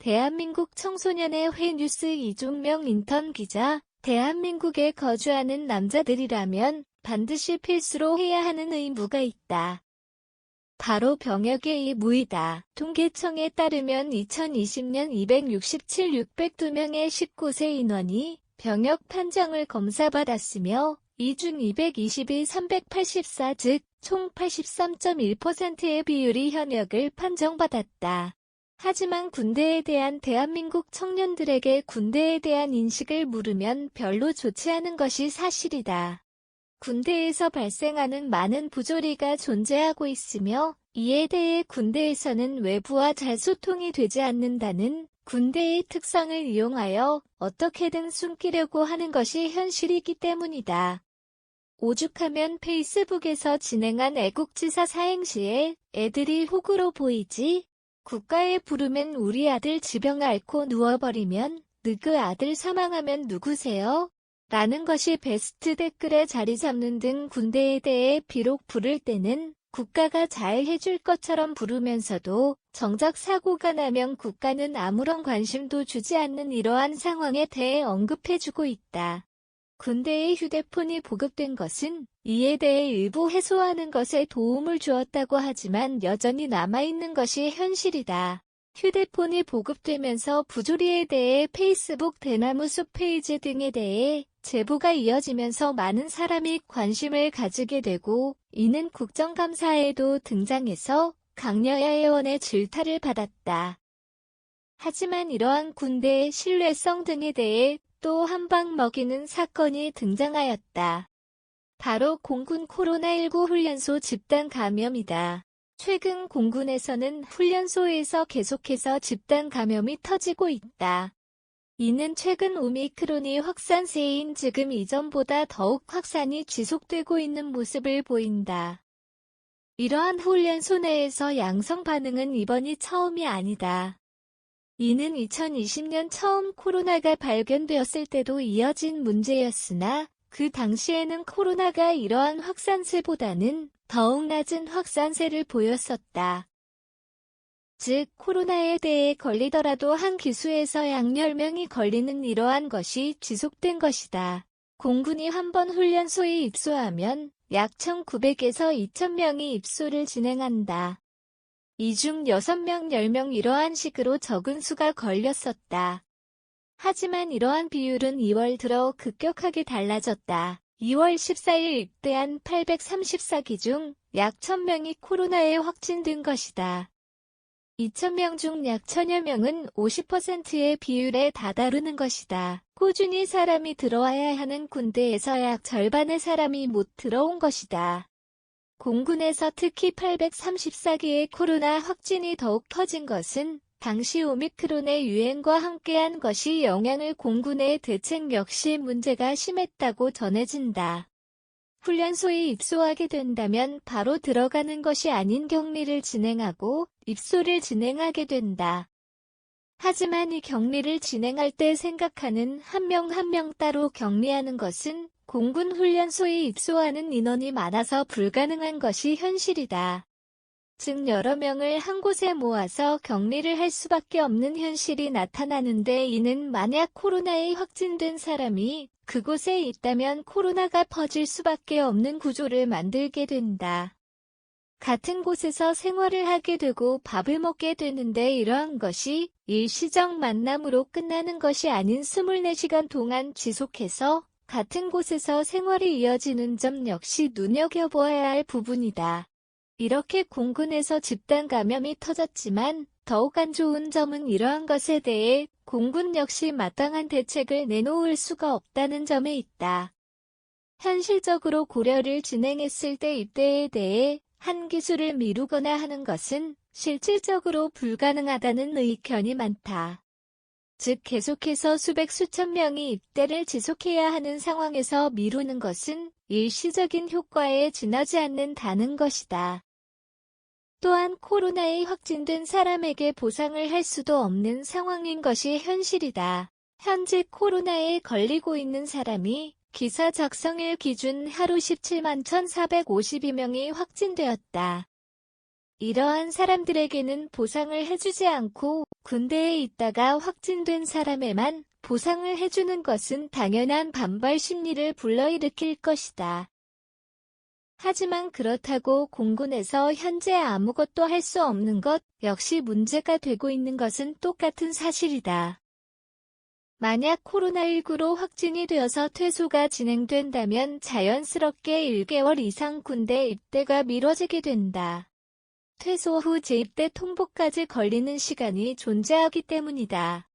대한민국 청소년의 회뉴스 이종명 인턴 기자, 대한민국에 거주하는 남자들이라면 반드시 필수로 해야 하는 의무가 있다. 바로 병역의 의무이다. 통계청에 따르면 2020년 267,602명의 19세 인원이 병역 판정을 검사받았으며 이 중 222, 384 즉 총 83.1%의 비율이 현역을 판정받았다. 하지만 군대에 대한 대한민국 청년들에게 군대에 대한 인식을 물으면 별로 좋지 않은 것이 사실이다. 군대에서 발생하는 많은 부조리가 존재하고 있으며 이에 대해 군대에서는 외부와 잘 소통이 되지 않는다는 군대의 특성을 이용하여 어떻게든 숨기려고 하는 것이 현실이기 때문이다. 오죽하면 페이스북에서 진행한 애국지사 사행시에 애들이 호구로 보이지? 국가에 부르면 우리 아들 지병 앓고 누워버리면 느그 아들 사망하면 누구세요? 라는 것이 베스트 댓글에 자리 잡는 등 군대에 대해 비록 부를 때는 국가가 잘 해줄 것처럼 부르면서도 정작 사고가 나면 국가는 아무런 관심도 주지 않는 이러한 상황에 대해 언급해주고 있다. 군대에 휴대폰이 보급된 것은 이에 대해 일부 해소하는 것에 도움을 주었다고 하지만 여전히 남아있는 것이 현실이다. 휴대폰이 보급되면서 부조리에 대해 페이스북 대나무숲 페이지 등에 대해 제보가 이어지면서 많은 사람이 관심을 가지게 되고 이는 국정감사에도 등장해서 강여야 의원의 질타를 받았다. 하지만 이러한 군대의 신뢰성 등에 대해 또 한 방 먹이는 사건이 등장하였다. 바로 공군 코로나19 훈련소 집단 감염이다. 최근 공군에서는 훈련소에서 계속해서 집단 감염이 터지고 있다. 이는 최근 오미크론이 확산세인 지금 이전보다 더욱 확산이 지속되고 있는 모습을 보인다. 이러한 훈련소 내에서 양성 반응은 이번이 처음이 아니다. 이는 2020년 처음 코로나가 발견되었을 때도 이어진 문제였으나 그 당시에는 코로나가 이러한 확산세보다는 더욱 낮은 확산세를 보였었다. 즉 코로나에 대해 걸리더라도 한 기수에서 약 10명이 걸리는 이러한 것이 지속된 것이다. 공군이 한 번 훈련소에 입소하면 약 1,900에서 2,000명이 입소를 진행한다. 이 중 6명, 10명 이러한 식으로 적은 수가 걸렸었다. 하지만 이러한 비율은 2월 들어 급격하게 달라졌다. 2월 14일 입대한 834기 중 약 1,000명이 코로나에 확진된 것이다. 2,000명 중 약 1,000여 명은 50%의 비율에 다다르는 것이다. 꾸준히 사람이 들어와야 하는 군대에서 약 절반의 사람이 못 들어온 것이다. 공군에서 특히 834기의 코로나 확진이 더욱 커진 것은 당시 오미크론의 유행과 함께한 것이 영향을 공군의 대책 역시 문제가 심했다고 전해진다. 훈련소에 입소하게 된다면 바로 들어가는 것이 아닌 격리를 진행하고 입소를 진행하게 된다. 하지만 이 격리를 진행할 때 생각하는 한 명 한 명 따로 격리하는 것은 공군 훈련소에 입소하는 인원이 많아서 불가능한 것이 현실이다. 즉 여러 명을 한 곳에 모아서 격리를 할 수밖에 없는 현실이 나타나는데 이는 만약 코로나에 확진된 사람이 그곳에 있다면 코로나가 퍼질 수밖에 없는 구조를 만들게 된다. 같은 곳에서 생활을 하게 되고 밥을 먹게 되는데 이러한 것이 일시적 만남으로 끝나는 것이 아닌 24시간 동안 지속해서 같은 곳에서 생활이 이어지는 점 역시 눈여겨보아야 할 부분이다. 이렇게 공군에서 집단 감염이 터졌지만 더욱 안 좋은 점은 이러한 것에 대해 공군 역시 마땅한 대책을 내놓을 수가 없다는 점에 있다. 현실적으로 고려를 진행했을 때 입대에 대해 한 기수를 미루거나 하는 것은 실질적으로 불가능하다는 의견이 많다. 즉 계속해서 수백 수천 명이 입대를 지속해야 하는 상황에서 미루는 것은 일시적인 효과에 지나지 않는다는 것이다. 또한 코로나에 확진된 사람에게 보상을 할 수도 없는 상황인 것이 현실이다. 현재 코로나에 걸리고 있는 사람이 기사 작성일 기준 하루 17만 1,452명이 확진되었다. 이러한 사람들에게는 보상을 해주지 않고 군대에 있다가 확진된 사람에만 보상을 해주는 것은 당연한 반발 심리를 불러일으킬 것이다. 하지만 그렇다고 공군에서 현재 아무것도 할 수 없는 것 역시 문제가 되고 있는 것은 똑같은 사실이다. 만약 코로나19로 확진이 되어서 퇴소가 진행된다면 자연스럽게 1개월 이상 군대 입대가 미뤄지게 된다. 퇴소 후 재입대 통보까지 걸리는 시간이 존재하기 때문이다.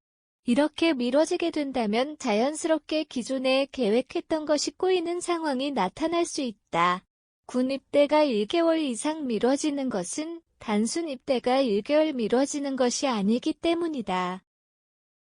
이렇게 미뤄지게 된다면 자연스럽게 기존에 계획했던 것이 꼬이는 상황이 나타날 수 있다. 군 입대가 1개월 이상 미뤄지는 것은 단순 입대가 1개월 미뤄지는 것이 아니기 때문이다.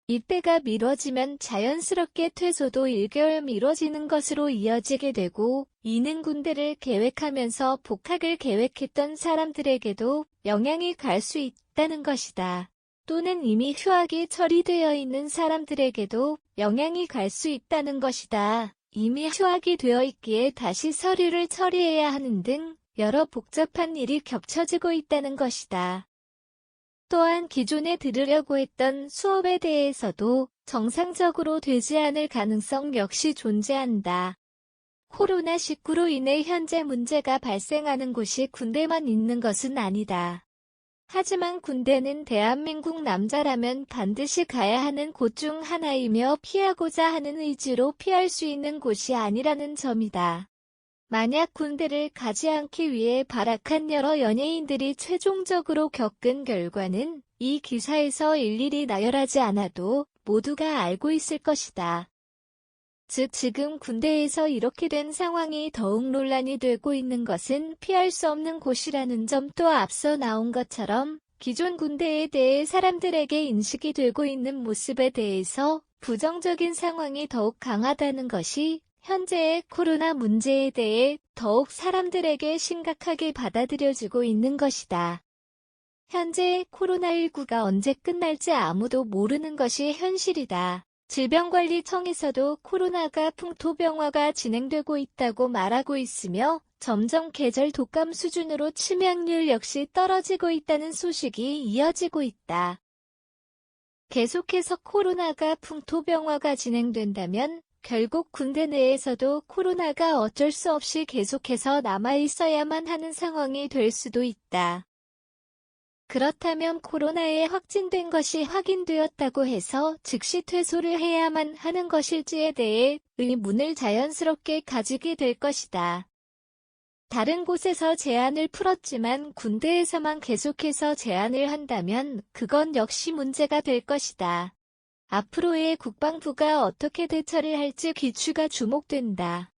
입대가 미뤄지면 자연스럽게 퇴소도 1개월 미뤄지는 것으로 이어지게 되고, 이는 군대를 계획하면서 복학을 계획했던 사람들에게도 영향이 갈 수 있다는 것이다. 또는 이미 휴학이 처리되어 있는 사람들에게도 영향이 갈 수 있다는 것이다. 이미 휴학이 되어 있기에 다시 서류를 처리해야 하는 등 여러 복잡한 일이 겹쳐지고 있다는 것이다. 또한 기존에 들으려고 했던 수업에 대해서도 정상적으로 되지 않을 가능성 역시 존재한다. 코로나19로 인해 현재 문제가 발생하는 곳이 군대만 있는 것은 아니다. 하지만 군대는 대한민국 남자라면 반드시 가야 하는 곳 중 하나이며 피하고자 하는 의지로 피할 수 있는 곳이 아니라는 점이다. 만약 군대를 가지 않기 위해 발악한 여러 연예인들이 최종적으로 겪은 결과는 이 기사에서 일일이 나열하지 않아도 모두가 알고 있을 것이다. 즉 지금 군대에서 이렇게 된 상황이 더욱 논란이 되고 있는 것은 피할 수 없는 곳이라는 점도 앞서 나온 것처럼 기존 군대에 대해 사람들에게 인식이 되고 있는 모습에 대해서 부정적인 상황이 더욱 강하다는 것이 현재의 코로나 문제에 대해 더욱 사람들에게 심각하게 받아들여지고 있는 것이다. 현재 코로나19가 언제 끝날지 아무도 모르는 것이 현실이다. 질병관리청에서도 코로나가 풍토병화가 진행되고 있다고 말하고 있으며 점점 계절 독감 수준으로 치명률 역시 떨어지고 있다는 소식이 이어지고 있다. 계속해서 코로나가 풍토병화가 진행된다면 결국 군대 내에서도 코로나가 어쩔 수 없이 계속해서 남아있어야만 하는 상황이 될 수도 있다. 그렇다면 코로나에 확진된 것이 확인되었다고 해서 즉시 퇴소를 해야만 하는 것일지에 대해 의문을 자연스럽게 가지게 될 것이다. 다른 곳에서 제한을 풀었지만 군대에서만 계속해서 제한을 한다면 그건 역시 문제가 될 것이다. 앞으로의 국방부가 어떻게 대처를 할지 귀추가 주목된다.